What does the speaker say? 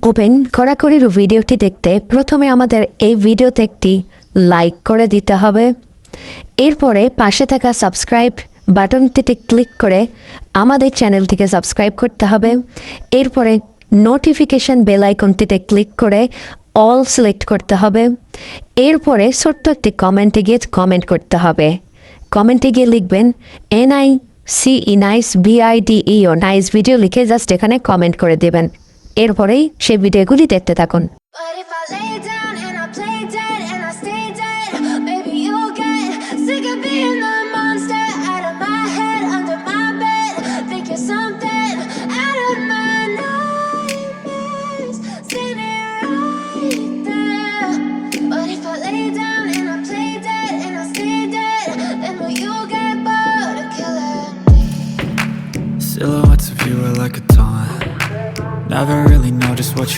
Open কড়াকড়ির ভিডিওটি দেখতে প্রথমে আমাদের এই ভিডিওতে একটি লাইক করে দিতে হবে। এরপরে পাশে থাকা সাবস্ক্রাইব বাটনটিতে ক্লিক করে আমাদের চ্যানেলটিকে সাবস্ক্রাইব করতে হবে। এরপরে নোটিফিকেশন বেল আইকনটিতে ক্লিক করে অল সিলেক্ট করতে হবে। এরপরে ছোট্ট একটি কমেন্টে গিয়ে কমেন্ট করতে হবে। কমেন্টে গিয়ে লিখবেন NICE nice BIDEO nice video লিখে জাস্ট এখানে কমেন্ট করে দেবেন। এরপরেই সেই ভিডিওগুলি দেখতে থাকুন। But if I lay down and I play dead and I stay dead, maybe you'll get sick of being the monster out of my head, under my bed. Think you're something out of my nightmares, standing right there. But if I lay down and I play dead and I stay dead, then will you get bored of killing me? Silhouettes of you are like a taunt. Never really know just what you